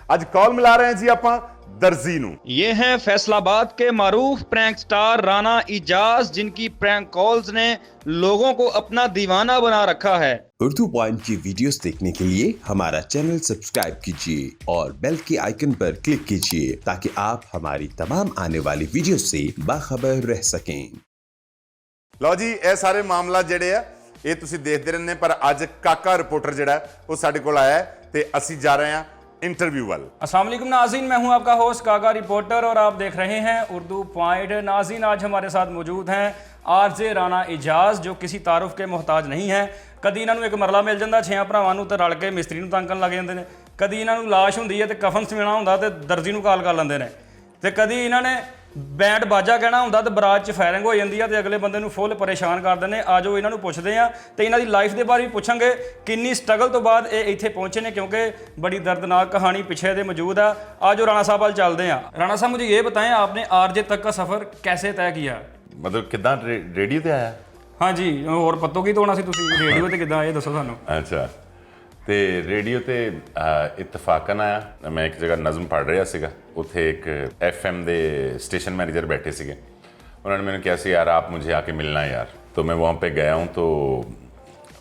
ਅੱਜ कॉल मिला रहे हैं जी आप दर्जी नू। ये हैं फैसलाबाद के मारूफ प्रैंक स्टार राना इजाज, जिनकी प्रैंक कॉल्स ने लोगों को अपना दीवाना बना रखा है। उर्दू पॉइंट की वीडियोस देखने के लिए हमारा चैनल सब्सक्राइब कीजिए और बेल के आइकन पर क्लिक कीजिए ताकि आप हमारी तमाम आने वाली वीडियो से बाखबर रह सकें। लो जी, ये सारे मामला जेडे आ ये तुसी देखते रहने, पर अज काका रिपोर्टर जेड़ा वो साडे कोल आया है ते असी जा रहे हैं इंटरव्यू वाल। अस्सलाम वालेकुम नाज़रीन, मैं हूं आपका होस्ट काका रिपोर्टर और आप देख रहे हैं उर्दू पॉइंट। नाज़रीन, आज हमारे साथ मौजूद हैं आरजे राना इजाज, जो किसी तारुफ के मोहताज नहीं है। कदी इन्हों एक मरला मिल जाता, 6 भरावां तो रल के मिस्त्री नूं तंग करन लग जाते हैं। कदी इन्हों लाश होंदी है तो कफन सवेना होंदा तो दर्जी नूं कॉल कर लेंदे ने, ते कदी इन्होंने बैंड बाजा कहना होंदा तो बरात च फायरिंग हो जाती है तो अगले बंदे नूं फुल परेशान कर देने। आज इन्हों पुछते हैं तो इन्हों की लाइफ के बारे भी पूछांगे, किन्नी स्ट्रगल तो बाद ये इत्थे पहुंचे ने, क्योंकि बड़ी दर्दनाक कहानी पीछे दे मौजूद है। आज राणा साहब वाल चलते हैं। राणा साहब, मुझे ये बताएं, आपने आरजे तक का सफ़र कैसे तय किया? मतलब किदा रेडियो ते आया? हाँ जी, और पत्तों की तो होना सी तुसीं रेडियो ते किदां, ये दसो सानूं। अच्छा, तो रेडियो ते इतफाकन आया। मैं एक जगह नज़म पढ़ रहा सीगा, उत्थे एक FM दे स्टेशन मैनेजर बैठे सीगे। उन्होंने मैंने कहा सी यार आप मुझे आके मिलना है यार। तो मैं वहाँ पे गया हूँ, तो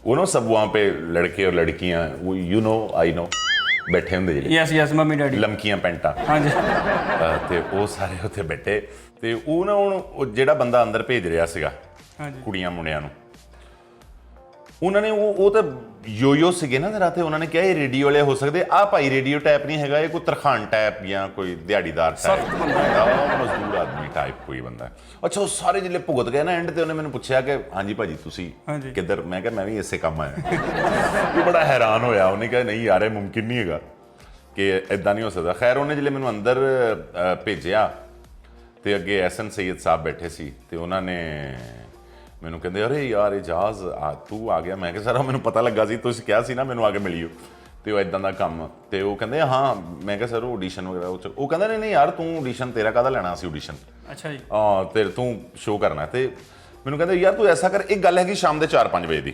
वो नो सब वहाँ पे लड़के और लड़कियाँ, वो यू नो आई नो बैठे होंगे जी। यस यस, मम्मी डैडी, लमकियां पैंटा। हाँ जी। ते वो सारे उत्थे बैठे ते वो ना हुण जेड़ा बंदा अंदर भेज रहा सीगा हाँ जी, कुड़ियां मुंडियां नूं, उन्होंने वो तो यो सीगे ना राते, उन्होंने कहा ये रेडियो वाले हो सकते। आ भाई रेडियो टाइप नहीं हैगा, ये कोई तरखान टाइप या कोई दिहाड़ीदार टाइप मजदूर आदमी टाइप कोई बंदा है। अच्छा, वो सारे जिले भुगत गए ना एंड ते उन्हें मैंने पूछा कि हाँ जी भाजी तुसी किधर? मैं कहा मैं भी इसे काम आया। वो बड़ा हैरान होया, उन्हें कहा नहीं यार ये मुमकिन नहीं हैगा कि इदा नहीं हो सकता। खैर उन्हें जिले मैंने अंदर भेजा तो अगे SN सैयद साहब बैठे सी, ते उन्होंने मैनू कहते अरे यार इजाज तू आ गया। मैं सर मैंने पता लगा सी, तुसीं कहा सी ना मैनू आके मिलियो, तो इदां दा काम। तो वो कहते हाँ, मैं सर ऑਡੀਸ਼ਨ वगैरह वो कहते नहीं नहीं यार तू ऑਡੀਸ਼ਨ तेरा काहदा लेना सी ऑਡੀਸ਼ਨ। अच्छा जी। हाँ, तेरे तू शो करना। तो मैनू कहते यार तू ऐसा कर, एक गल है शाम के 4-5 बजे की,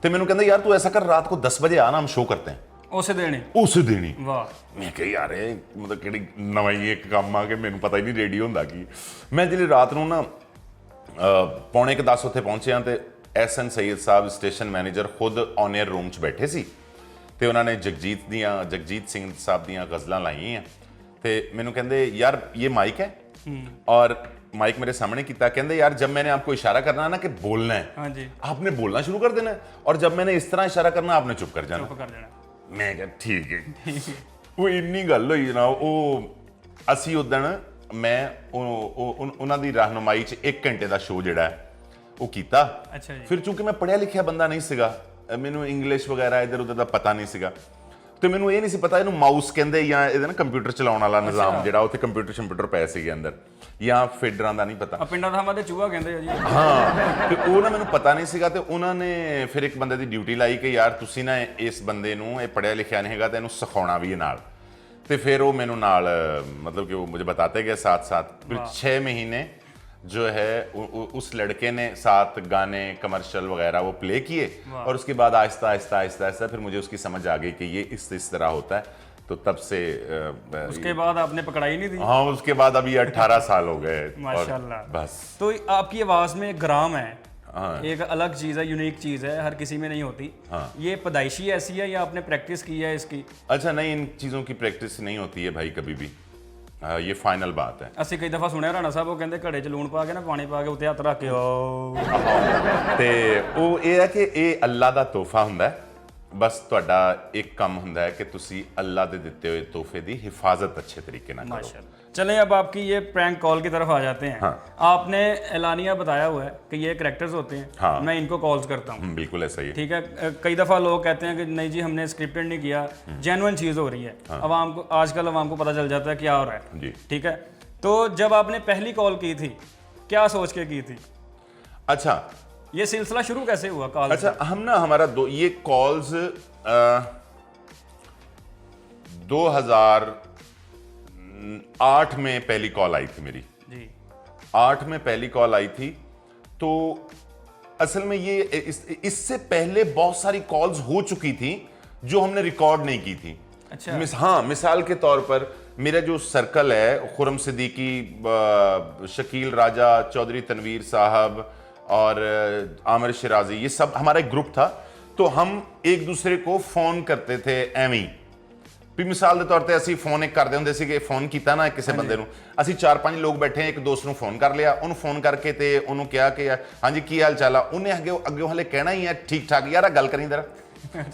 तो मैनू कहते यार तू ऐसा कर रात को 10 बजे आना, हम शो करते हैं उसे देनी उस देनी। वाह। मैं कहा यार मतलब कि नवा ही एक काम आ कि मैनू पता ही नहीं रेडियो होंदा की। मैं जिले रात नूं ना 9:45 उत्थे पहुंचे तो SN सैयद साहब स्टेशन मैनेजर खुद ऑन एयर रूम च बैठे सी, ते उन्होंने जगजीत सिंह साहब दियां गज़लां लाई हैं। तो मैनू कहते यार ये माइक है, और माइक मेरे सामने किया। कहते यार जब मैंने आपको इशारा करना है ना कि बोलना है, हाँ जी, आपने बोलना शुरू कर देना है, और जब मैंने इस तरह इशारा करना आपने चुप कर जाना। मैं कहा ठीक है। वो इन्नी गल हुई ना, वो असी उदण मैं उन्हों की रहनुमाई च 1 घंटे का शो जिहड़ा है वो कीता। अच्छा जी। फिर चूंकि मैं पढ़िया लिखिया बंदा नहीं सीगा, मैनू इंग्लिश वगैरह इधर उधर का पता नहीं सीगा, तो मैनू ये नहीं सी पता इहनूं माउस कहंदे या इहदा ना कंप्यूटर चलाउण वाला निज़ाम जिहड़ा उत्थे कंप्यूटर पए सीगे अंदर, या फीडरां दा नहीं पता। पिंडां थावां ते चूहा कहंदे आ जी। हाँ, तो वो ना मैनू पता नहीं सीगा। तो उन्होंने फिर एक बंदे की ड्यूटी लाई कि यार तुसीं ना इस बंदे नूं ये पढ़िया लिखिया नहीं हैगा तो इहनूं सिखाउणा भी है नाल। तो फिर वो मैनू नाल मतलब कि वो मुझे बताते गए साथ साथ। फिर 6 महीने जो है उस लड़के ने 7 गाने कमर्शियल वगैरह वो प्ले किए, और उसके बाद आहिस्ता आहिस्ता आहिस्ता आहिस्ता फिर मुझे उसकी समझ आ गई कि ये इस तरह होता है। तो तब से उसके बाद आपने पकड़ाई नहीं दी? हाँ, उसके बाद अभी 18 साल हो गए माशाल्लाह। बस। तो आपकी आवाज़ में ग्राम है, हाँ। एक अलग चीज़ है, यूनिक चीज़ है, हर किसी में नहीं होती। हाँ। ये पैदाइशी ऐसी है या आपने प्रैक्टिस की है इसकी? अच्छा नहीं, इन चीज़ों की प्रैक्टिस नहीं होती है भाई कभी भी। ये फाइनल बात है। ਅਸੀਂ कई दफ़ा सुनिया राणा साहब वो कहते घड़े च लूण पा के ना पानी पा के उत्ते हत्थ रख के ਤੇ ਉਹ ਇਹ ਹੈ ਕਿ ਇਹ ਅੱਲਾ ਦਾ ਤੋਹਫਾ ਹੁੰਦਾ ਹੈ। बस ਤੁਹਾਡਾ एक काम ਹੁੰਦਾ है कि ਤੁਸੀਂ ਅੱਲਾ ਦੇ ਦਿੱਤੇ ਹੋਏ ਤੋਹਫੇ ਦੀ ਹਿਫਾਜ਼ਤ अच्छे तरीके ਨਾਲ करो। माशाल्लाह। चलें, अब आपकी ये प्रैंक कॉल की तरफ आ जाते हैं। हाँ। आपने एलानिया बताया हुआ है कि ये करैक्टर्स होते हैं। हाँ। मैं इनको कॉल्स करता हूँ। बिल्कुल ऐसा ही है। ठीक है। कई दफ़ा लोग कहते हैं कि नहीं जी हमने स्क्रिप्टेड नहीं किया, जेन्युइन चीज़ हो रही है। अवाम को आजकल अवाम को पता चल जाता है क्या हो रहा है जी। ठीक है। तो जब आपने पहली कॉल की थी क्या सोच के की थी? अच्छा, ये सिलसिला शुरू कैसे हुआ कॉल? अच्छा हम ना हमारा ये कॉल्स 2008 में पहली कॉल आई थी मेरी जी। 8 में पहली कॉल आई थी। तो असल में ये इससे पहले बहुत सारी कॉल्स हो चुकी थी जो हमने रिकॉर्ड नहीं की थी। अच्छा। हाँ, मिसाल के तौर पर मेरा जो सर्कल है, खुरम सिद्दीकी, शकील राजा, चौधरी तनवीर साहब और आमिर शिराजी, ये सब हमारा एक ग्रुप था। तो हम एक दूसरे को फोन करते थे एवं भी, मिसाल के तौर पर ਅਸੀਂ ਫੋਨ ਇੱਕ ਕਰਦੇ ਹੁੰਦੇ ਸੀਗੇ, ਫੋਨ ਕੀਤਾ ਨਾ ਕਿਸੇ ਬੰਦੇ ਨੂੰ, ਅਸੀਂ 4-5 ਲੋਕ ਬੈਠੇ ਇੱਕ ਦੋਸਤ ਨੂੰ ਫੋਨ ਕਰ ਲਿਆ, ਉਹਨੂੰ ਫੋਨ ਕਰਕੇ ਤੇ ਉਹਨੂੰ ਕਿਹਾ ਕਿ ਹਾਂਜੀ ਕੀ ਹਾਲ ਚਾਲ ਆ, ਉਹਨੇ ਅੱਗੇ ਹਲੇ ਕਹਿਣਾ ਹੀ ਹੈ ਠੀਕ ਠਾਕ ਯਾਰ, ਗੱਲ ਕਰੀ ਜਰਾ,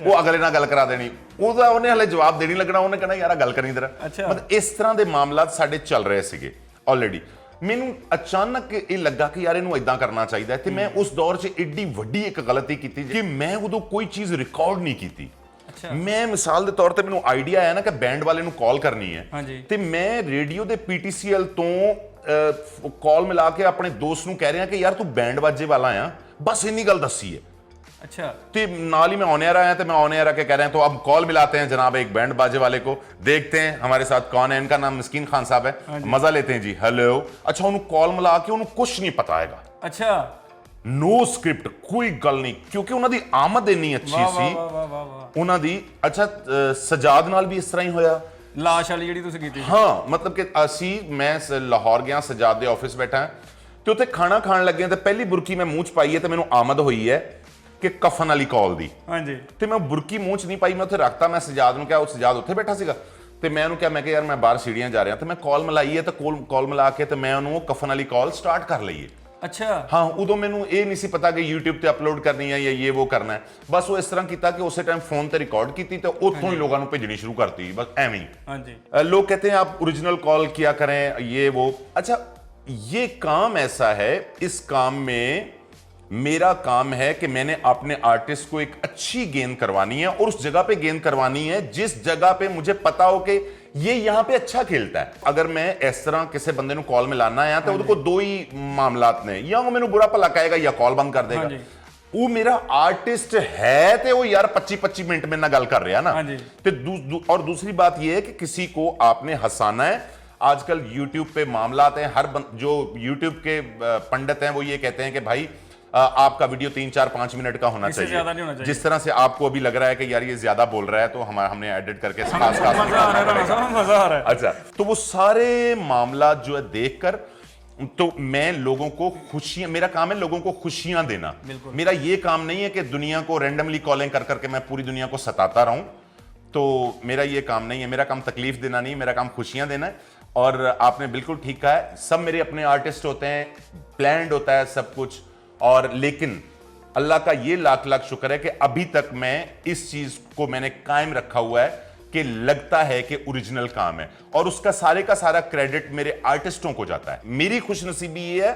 ਉਹ ਅਗਲੇ ਨਾਲ ਗੱਲ ਕਰਾ ਦੇਣੀ, ਉਹਨੇ ਹਲੇ ਜਵਾਬ ਦੇਣੀ ਲੱਗਣਾ, ਉਹਨੇ ਕਹਿਣਾ ਯਾਰ ਗੱਲ ਕਰੀ ਜਰਾ। ਮਤਲਬ ਇਸ ਤਰ੍ਹਾਂ ਦੇ ਮਾਮਲਾਤ ਸਾਡੇ ਚੱਲ ਰਹੇ ਸੀਗੇ ਆਲਰੇਡੀ। ਮੈਨੂੰ ਅਚਾਨਕ ਇਹ ਲੱਗਾ ਕਿ ਯਾਰ ਇਹਨੂੰ ਇਦਾਂ ਕਰਨਾ ਚਾਹੀਦਾ, ਤੇ ਮੈਂ ਉਸ ਦੌਰ 'ਚ ਏਡੀ ਵੱਡੀ ਇੱਕ ਗਲਤੀ ਕੀਤੀ ਕਿ ਮੈਂ ਉਦੋਂ ਕੋਈ ਚੀਜ਼ ਰਿਕਾਰਡ ਨਹੀਂ ਕੀਤੀ। ਮੈਂ ਮਿਸਾਲ ਦੇ ਤੌਰ ਤੇ ਮੈਨੂੰ ਆਈਡੀਆ ਆਇਆ ਨਾ ਕਿ ਬੈਂਡ ਵਾਲੇ ਨੂੰ ਕਾਲ ਕਰਨੀ ਹੈ, ਤੇ ਮੈਂ ਰੇਡੀਓ ਦੇ ਪੀਟੀਸੀਐਲ ਤੋਂ ਕਾਲ ਮਿਲਾ ਕੇ ਆਪਣੇ ਦੋਸਤ ਨੂੰ ਕਹਿ ਰਿਹਾ ਕਿ ਯਾਰ ਤੂੰ ਬੈਂਡ ਬਾਜੇ ਵਾਲਾ ਆ, ਬਸ ਇੰਨੀ ਗੱਲ ਦੱਸੀ ਹੈ। अच्छा। तो नाल ही मैं ऑन एयर आया, तो मैं ऑन एयर आके कह रहे हैं तो अब कॉल मिलाते हैं जनाब एक बैंड बाजे वाले को, देखते हैं हमारे साथ कौन है, इनका नाम मिस्कीन खान साहब है, मजा लेते हैं जी, हेलो। अच्छा, उन्होंने कॉल मिला के उन्होंने कुछ नहीं पता हैगा। अच्छा। नो स्क्रिप्ट, कोई गल नहीं, क्योंकि उन्होंने आमद इन्नी अच्छी सी उन्होंने। अच्छा, सजाद नाल भी इस तरह ही होया, लाश वाली ਜਿਹੜੀ ਤੁਸੀਂ ਕੀਤੀ। हाँ, मतलब कि ਅਸੀਂ मैं लाहौर गया, सजाद ਦੇ ਆਫਿਸ ਬੈਠਾ ਤੇ ਉੱਥੇ ਖਾਣਾ ਖਾਣ ਲੱਗੇ ਤੇ ਪਹਿਲੀ ਬੁਰਕੀ ਮੈਂ ਮੂੰਹ 'ਚ ਪਾਈ ਹੈ ਤੇ ਮੈਨੂੰ ਆਮਦ ਹੋਈ ਹੈ ਕਿ ਕਫਨ ਵਾਲੀ ਕਾਲ ਦੀ। ਹਾਂਜੀ। ਤੇ ਮੈਂ ਬੁਰਕੀ ਮੂੰਹ 'ਚ ਨਹੀਂ ਪਾਈ, ਮੈਂ ਉੱਥੇ ਰੱਖਤਾ, ਮੈਂ ਸਜਾਦ ਨੂੰ ਕਿਹਾ, ਉਹ ਸਜਾਦ ਉੱਥੇ ਬੈਠਾ ਸੀਗਾ, ਤੇ ਮੈਂ ਉਹਨੂੰ ਕਿਹਾ, ਮੈਂ ਕਿਹਾ ਯਾਰ ਮੈਂ ਬਾਹਰ ਸੀੜੀਆਂ ਜਾ ਰਿਹਾ, ਤੇ ਮੈਂ ਕਾਲ ਮਿਲਾਈ ਹੈ, ਤੇ ਕਾਲ ਮਿਲਾ ਕੇ ਤੇ ਮੈਂ ਉਹਨੂੰ ਕਫਨ ਵਾਲੀ ਕਾਲ ਸਟਾਰਟ ਕਰ ਲਈ ਹੈ। ਅੱਛਾ। ਹਾਂ, ਉਦੋਂ ਮੈਨੂੰ ਇਹ ਨਹੀਂ ਸੀ ਪਤਾ ਕਿ YouTube ਤੇ ਅਪਲੋਡ ਕਰਨੀ ਹੈ ਜਾਂ ਇਹ ਉਹ ਕਰਨਾ ਹੈ, ਬਸ ਉਹ ਇਸ ਤਰ੍ਹਾਂ ਕੀਤਾ ਕਿ ਉਸੇ ਟਾਈਮ ਫੋਨ ਤੇ ਰਿਕਾਰਡ ਕੀਤੀ ਤੇ ਉੱਥੋਂ ਹੀ ਲੋਕਾਂ ਨੂੰ ਭੇਜਣੀ ਸ਼ੁਰੂ ਕਰਤੀ, ਬਸ ਐਵੇਂ ਹੀ। ਹਾਂਜੀ। लोग कहते हैं आप ओरिजिनल कॉल किया करें, ये वो। अच्छा, ये काम ऐसा है, इस काम में मेरा काम है कि मैंने अपने आर्टिस्ट को एक अच्छी गेंद करवानी है और उस जगह पे गेंद करवानी है जिस जगह पे मुझे पता हो कि ये यहां पे अच्छा खेलता है। अगर मैं इस तरह किसी बंदे को कॉल मिलाना है तो उसको दो ही मामलात ने, या वो मैंने बुरा भला कहेगा या कॉल बंद कर देगा। वो मेरा आर्टिस्ट है तो वो यार 25-25 मिनट में ना गल कर रहा ना। और दूसरी बात ये है कि किसी को आपने हंसाना है। आजकल YouTube पे मामलात हैं, जो YouTube के पंडित हैं वो ये कहते हैं कि भाई आपका वीडियो 3-4-5 मिनट का होना चाहिए, ज्यादा नहीं होना चाहिए। जिस तरह से आपको अभी लग रहा है कि यार ये ज्यादा बोल रहा है तो हमने एडिट करके मजा आ रहा है। अच्छा, तो वो सारे मामला जो है देखकर, तो मैं लोगों को खुशियां, मेरा काम है लोगों को खुशियां देना। मेरा ये काम नहीं है कि दुनिया को रैंडमली कॉलिंग कर करके मैं पूरी दुनिया को सताता रहूं, तो मेरा ये काम नहीं है। मेरा काम तकलीफ देना नहीं, मेरा काम खुशियां देना है। और आपने बिल्कुल ठीक कहा है, सब मेरे अपने आर्टिस्ट होते हैं, प्लान्ड होता है सब कुछ, और लेकिन अल्लाह का ये लाख लाख शुक्र है कि अभी तक मैं इस चीज को मैंने कायम रखा हुआ है कि लगता है कि ओरिजिनल काम है, और उसका सारे का सारा क्रेडिट मेरे आर्टिस्टों को जाता है। मेरी खुशनसीबी ये है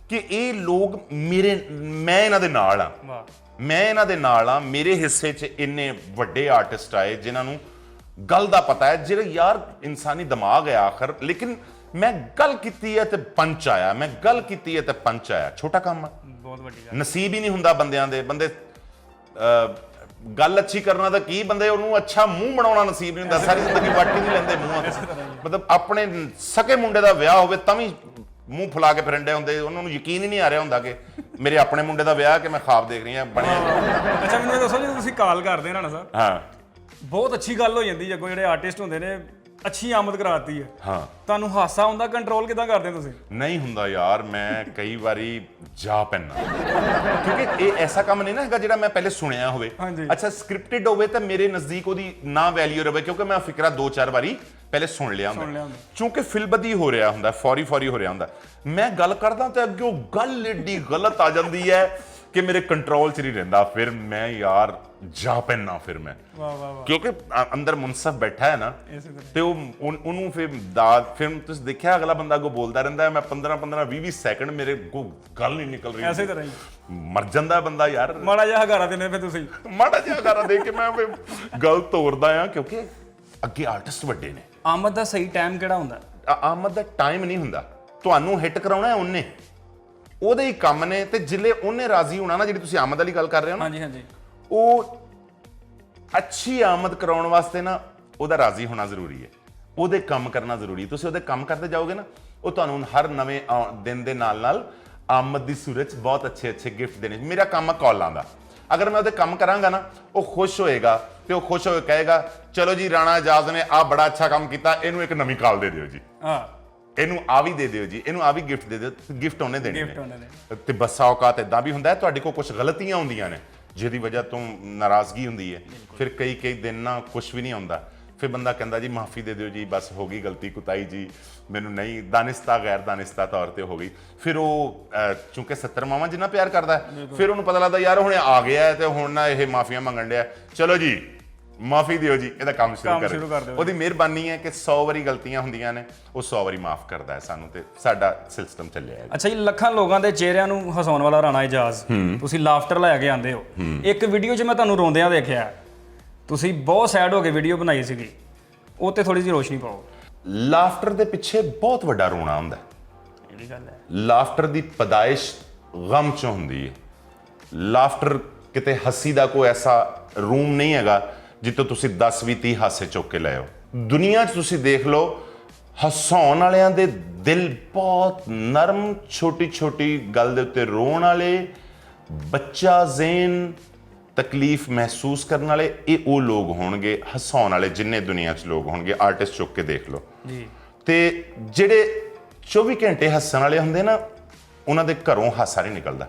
कि ये लोग मैं इन्हां दे नाल हां, मैं इन्हां दे नाल हां। मेरे हिस्से च इन्ने वड्डे आर्टिस्ट आए जिन्हां नूं गल दा पता है, ਜਿਹੜੇ यार इंसानी दिमाग है आखिर, लेकिन मैं गल कीती है ते पंच आया, मैं गल कीती है ते पंच आया। छोटा काम है, बहुत वड्डी गल। नसीब ही नहीं हुंदा बंदियां दे, बंदे गल अच्छी करना ਤਾਂ ਕੀ, ਬੰਦੇ ਉਹਨੂੰ ਅੱਛਾ ਮੂੰਹ ਬਣਾਉਣਾ ਨਸੀਬ ਨਹੀਂ ਹੁੰਦਾ। ਸਾਰੀ ਜ਼ਿੰਦਗੀ ਵਾਟੀ ਨਹੀਂ ਲੈਂਦੇ ਮੂੰਹਾਂ ਤੇ। ਮਤਲਬ ਆਪਣੇ ਸਕੇ ਮੁੰਡੇ ਦਾ ਵਿਆਹ ਹੋਵੇ ਤਾਂ ਵੀ ਮੂੰਹ ਫੁਲਾ ਕੇ ਫਿਰੰਡੇ ਹੁੰਦੇ, ਉਹਨਾਂ ਨੂੰ ਯਕੀਨ ਹੀ ਨਹੀਂ ਆ ਰਿਹਾ ਹੁੰਦਾ ਕਿ ਮੇਰੇ ਆਪਣੇ ਮੁੰਡੇ ਦਾ ਵਿਆਹ ਕਿ ਮੈਂ ਖਾਬ ਦੇਖ ਰਹੀ ਹਾਂ ਬਣਿਆ। ਅੱਛਾ, ਮੈਨੂੰ ਦੱਸੋ ਜਦੋਂ ਤੁਸੀਂ ਕਾਲ ਕਰਦੇ ਨਾ ਸਰ, ਹਾਂ, ਬਹੁਤ ਅੱਛੀ ਗੱਲ ਹੋ ਜਾਂਦੀ, ਜਦੋਂ ਜਿਹੜੇ ਆਰਟਿਸਟ ਹੁੰਦੇ ਨੇ ਅੱਛੀ ਆਮਦ ਕਰਾਤੀ ਹੈ, ਹਾਂ, ਤੁਹਾਨੂੰ ਹਾਸਾ ਹੁੰਦਾ, ਕੰਟਰੋਲ ਕਿਦਾਂ ਕਰਦੇ ਤੁਸੀਂ? ਨਹੀਂ ਹੁੰਦਾ ਯਾਰ, ਮੈਂ ਕਈ ਵਾਰੀ ਜਾ ਪੈਣਾ, ਕਿਉਂਕਿ ਇਹ ਐਸਾ ਕੰਮ ਨਹੀਂ ਨਾ ਹੈਗਾ ਜਿਹੜਾ ਮੈਂ ਪਹਿਲੇ ਸੁਣਿਆ ਹੋਵੇ। ਅੱਛਾ, ਸਕ੍ਰਿਪਟਡ ਹੋਵੇ ਤਾਂ ਮੇਰੇ ਨਜ਼ਦੀਕ ਉਹਦੀ ਨਾ ਵੈਲਿਊ ਰਵੇ, ਕਿਉਂਕਿ ਮੈਂ ਫਿਕਰਾ 2-4 ਵਾਰੀ ਪਹਿਲੇ ਸੁਣ ਲਿਆ ਹੁੰਦਾ, ਕਿਉਂਕਿ ਫਿਲਬਦੀ ਹੋ ਰਿਹਾ ਹੁੰਦਾ, ਫੌਰੀ ਹੋ ਰਿਹਾ ਹੁੰਦਾ। ਮੈਂ ਗੱਲ ਕਰਦਾ ਤੇ ਅੱਗੇ ਉਹ ਗੱਲ ਏਡੀ ਗਲਤ ਆ ਜਾਂਦੀ ਹੈ ਕਿ ਮੇਰੇ ਕੰਟਰੋਲ 'ਚ ਨਹੀਂ ਰਹਿੰਦਾ, ਫਿਰ ਮੈਂ ਯਾਰ ਜਾ ਪੈਣਾ, ਫਿਰ ਮੈਂ, ਕਿਉਂਕਿ ਅੰਦਰ ਮੁਨਸਫ ਬੈਠਾ ਹੈ ਨਾ, ਤੇ ਉਹਨੂੰ ਫਿਰ ਤੁਸੀਂ ਦੇਖਿਆ ਅਗਲਾ ਬੰਦਾ ਅੱਗੋਂ ਬੋਲਦਾ ਰਹਿੰਦਾ ਹੈ, ਮੈਂ 15-15 20-20 ਸੈਕਿੰਡ ਮੇਰੇ ਕੋ ਗੱਲ ਨਹੀਂ ਨਿਕਲ ਰਹੀ, ਐਸੇ ਤਰ੍ਹਾਂ ਹੀ ਮਰ ਜਾਂਦਾ ਬੰਦਾ ਯਾਰ। ਮਾੜਾ ਜਿਹਾ ਹਗਾਰਾ ਦੇਣੇ ਫਿਰ ਤੁਸੀਂ, ਮਾੜਾ ਜਿਹਾ ਹਗਾਰਾ ਦੇ ਕੇ ਮੈਂ ਗੱਲ ਤੋੜਦਾ ਆ, ਕਿਉਂਕਿ ਅੱਗੇ ਆਰਟਿਸਟ ਵੱਡੇ ਨੇ। ਆਮਦ ਦਾ ਸਹੀ ਟਾਈਮ ਕਿਹੜਾ ਹੁੰਦਾ? ਆਮਦ ਦਾ ਟਾਈਮ ਨਹੀਂ ਹੁੰਦਾ, ਤੁਹਾਨੂੰ ਹਿੱਟ ਕਰਾਉਣਾ ਉਹਨੇ, ਉਹਦੇ ਹੀ ਕੰਮ ਨੇ, ਤੇ ਜਿੱਲੇ ਉਹਨੇ ਰਾਜ਼ੀ ਹੋਣਾ ਨਾ, ਜਿਹੜੀ ਤੁਸੀਂ ਆਮਦ ਵਾਲੀ ਗੱਲ ਕਰ ਰਹੇ ਹੋ ਨਾ, ਹਾਂਜੀ, ਉਹ ਅੱਛੀ ਆਮਦ ਕਰਾਉਣ ਵਾਸਤੇ ਨਾ ਉਹਦਾ ਰਾਜ਼ੀ ਹੋਣਾ ਜ਼ਰੂਰੀ ਹੈ, ਉਹਦੇ ਕੰਮ ਕਰਨਾ ਜ਼ਰੂਰੀ ਹੈ। ਤੁਸੀਂ ਉਹਦੇ ਕੰਮ ਕਰਦੇ ਜਾਓਗੇ ਨਾ, ਉਹ ਤੁਹਾਨੂੰ ਹਰ ਨਵੇਂ ਦਿਨ ਦੇ ਨਾਲ ਆਮਦ ਦੀ ਸੂਰਤ 'ਚ ਬਹੁਤ ਅੱਛੇ ਗਿਫਟ ਦੇਣੇ। ਮੇਰਾ ਕੰਮ ਹੈ ਕਾਲਾਂ ਦਾ, ਅਗਰ ਮੈਂ ਉਹਦੇ ਕੰਮ ਕਰਾਂਗਾ ਨਾ, ਉਹ ਖੁਸ਼ ਹੋਏਗਾ ਤੇ ਉਹ ਖੁਸ਼ ਹੋ ਕੇ ਕਹੇਗਾ ਚਲੋ ਜੀ ਰਾਣਾ ਇਜਾਜ਼ ਨੇ ਆ ਬੜਾ ਅੱਛਾ ਕੰਮ ਕੀਤਾ, ਇਹਨੂੰ ਇੱਕ ਨਵੀਂ ਕਾਲ ਦੇ ਦਿਓ ਜੀ, ਇਹਨੂੰ ਆ ਵੀ ਦੇ ਦਿਓ ਜੀ, ਇਹਨੂੰ ਆ ਵੀ ਗਿਫਟ ਦੇ ਦਿਓ। ਗਿਫਟ ਉਹਨੇ ਦੇਣੇ ਨੇ। ਤੇ ਬੱਸਾ ਔਕਾਤ ਇਦਾਂ ਵੀ ਹੁੰਦਾ ਤੁਹਾਡੇ ਕੋਲ ਕੁਝ ਗਲਤੀਆਂ ਹੁੰਦੀਆਂ ਨੇ ਜਿਹਦੀ ਵਜ੍ਹਾ ਤੋਂ ਨਾਰਾਜ਼ਗੀ ਹੁੰਦੀ ਹੈ, ਫਿਰ ਕਈ ਦਿਨ ਨਾ ਕੁਝ ਵੀ ਨਹੀਂ ਆਉਂਦਾ, ਫਿਰ ਬੰਦਾ ਕਹਿੰਦਾ ਜੀ ਮਾਫੀ ਦੇ ਦਿਓ ਜੀ, ਬਸ ਹੋ ਗਈ ਗਲਤੀ ਕੁਤਾਈ ਜੀ, ਮੈਨੂੰ ਨਹੀਂ ਦਾਨਿਸਤਾ ਗੈਰ ਦਾਨਿਸਤਾ ਤੌਰ ਤੇ ਹੋ ਗਈ। ਫਿਰ ਉਹ ਚੂੰਕਿ 70 ਮਾਵਾਂ ਜਿੰਨਾ ਪਿਆਰ ਕਰਦਾ ਫਿਰ ਉਹਨੂੰ ਪਤਾ ਲੱਗਦਾ ਯਾਰ ਹੁਣ ਆ ਗਿਆ ਤੇ ਹੁਣ ਨਾ ਇਹ ਮਾਫੀਆਂ ਮੰਗਣ ਡਿਆ, ਚਲੋ ਜੀ ਮਾਫੀ ਦਿਓ ਜੀ, ਇਹਦਾ ਕੰਮ ਸ਼ੁਰੂ ਕਰ ਦਿਓ। ਉਹਦੀ ਮਿਹਰਬਾਨੀ ਹੈ ਕਿ 100 ਵਾਰੀ ਗਲਤੀਆਂ ਹੁੰਦੀਆਂ ਨੇ, ਉਹ 100 ਵਾਰੀ ਮਾਫ ਕਰਦਾ ਹੈ ਸਾਨੂੰ, ਤੇ ਸਾਡਾ ਸਿਸਟਮ ਚੱਲਿਆ ਹੈ। ਅੱਛਾ ਜੀ, ਲੱਖਾਂ ਲੋਕਾਂ ਦੇ ਚਿਹਰਿਆਂ ਨੂੰ ਹਸਾਉਣ ਵਾਲਾ ਰਾਣਾ ਇਜਾਜ਼, ਤੁਸੀਂ ਲਾਫਟਰ ਲੈ ਕੇ ਆਉਂਦੇ ਹੋ। ਇੱਕ ਵੀਡੀਓ 'ਚ ਮੈਂ ਤੁਹਾਨੂੰ ਰੋਂਦਿਆਂ ਦੇਖਿਆ, ਤੁਸੀਂ ਬਹੁਤ ਸੈਡ ਹੋ ਕੇ ਵੀਡੀਓ ਬਣਾਈ ਸੀਗੀ, ਉਹ ਤੇ ਥੋੜੀ ਜਿਹੀ ਰੋਸ਼ਨੀ ਪਾਓ। ਲਾਫਟਰ ਦੇ ਪਿੱਛੇ ਬਹੁਤ ਵੱਡਾ ਰੋਣਾ ਹੁੰਦਾ, ਇਹ ਵੀ ਗੱਲ ਹੈ। ਲਾਫਟਰ ਦੀ ਪਦਾਇਸ਼ ਗਮ 'ਚ ਹੁੰਦੀ ਹੈ। ਲਾਫਟਰ ਕਿਤੇ ਹੱਸੀ ਦਾ ਕੋਈ ਐਸਾ ਰੂਮ ਨਹੀਂ ਹੈਗਾ ਜਿੱਥੋਂ ਤੁਸੀਂ 10 20 30 ਹਾਸੇ ਚੁੱਕ ਕੇ ਲੈ ਆਓ। ਦੁਨੀਆ 'ਚ ਤੁਸੀਂ ਦੇਖ ਲਓ ਹਸਾਉਣ ਵਾਲਿਆਂ ਦੇ ਦਿਲ ਬਹੁਤ ਨਰਮ, ਛੋਟੀ ਛੋਟੀ ਗੱਲ ਦੇ ਉੱਤੇ ਰੋਣ ਵਾਲੇ, ਬੱਚਾ ਜ਼ੇਨ ਤਕਲੀਫ ਮਹਿਸੂਸ ਕਰਨ ਵਾਲੇ, ਇਹ ਉਹ ਲੋਕ ਹੋਣਗੇ ਹਸਾਉਣ ਵਾਲੇ ਜਿੰਨੇ ਦੁਨੀਆ 'ਚ ਲੋਕ ਹੋਣਗੇ। ਆਰਟਿਸਟ ਚੁੱਕ ਕੇ ਦੇਖ ਲਓ ਜੀ। ਤੇ ਜਿਹੜੇ 24 ਘੰਟੇ ਹੱਸਣ ਵਾਲੇ ਹੁੰਦੇ ਨਾ, ਉਹਨਾਂ ਦੇ ਘਰੋਂ ਹਾਸਾ ਨਹੀਂ ਨਿਕਲਦਾ।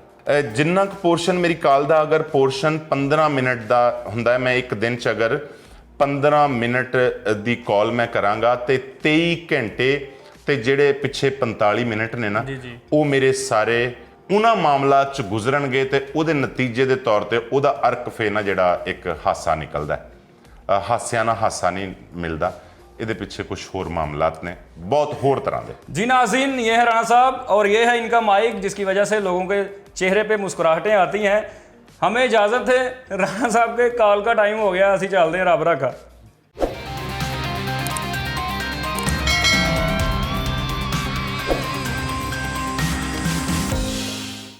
ਜਿੰਨਾ ਕੁ ਪੋਰਸ਼ਨ ਮੇਰੀ ਕਾਲ ਦਾ, ਅਗਰ ਪੋਰਸ਼ਨ 15 ਮਿੰਟ ਦਾ ਹੁੰਦਾ, ਮੈਂ ਇੱਕ ਦਿਨ 'ਚ ਅਗਰ 15 ਮਿੰਟ ਦੀ ਕਾਲ ਮੈਂ ਕਰਾਂਗਾ ਤੇ 23 ਘੰਟੇ ਤੇ ਜਿਹੜੇ ਪਿੱਛੇ 45 ਮਿੰਟ ਨੇ ਨਾ, ਉਹ ਮੇਰੇ ਸਾਰੇ ਉਹਨਾਂ ਮਾਮਲਾ 'ਚ ਗੁਜ਼ਰਨਗੇ ਤੇ ਉਹਦੇ ਨਤੀਜੇ ਦੇ ਤੌਰ ਤੇ ਉਹਦਾ ਅਰਕ ਫੇ ਨਾ ਜਿਹੜਾ ਇੱਕ ਹਾਸਾ ਨਿਕਲਦਾ। ਹਾਸਿਆਂ ਨਾਲ ਹਾਸਾ ਨਹੀਂ ਮਿਲਦਾ, ਇਹਦੇ पीछे कुछ और मामलात ने बहुत होर तरह के। जी नाज़रीन, ये है राणा साहब और ये है इनका माइक, जिसकी वजह से लोगों के चेहरे पे मुस्कुराहटें आती हैं। हमें इजाज़त है, राणा साहब के कॉल का टाइम हो गया, असी चलते हैं, रब रखा।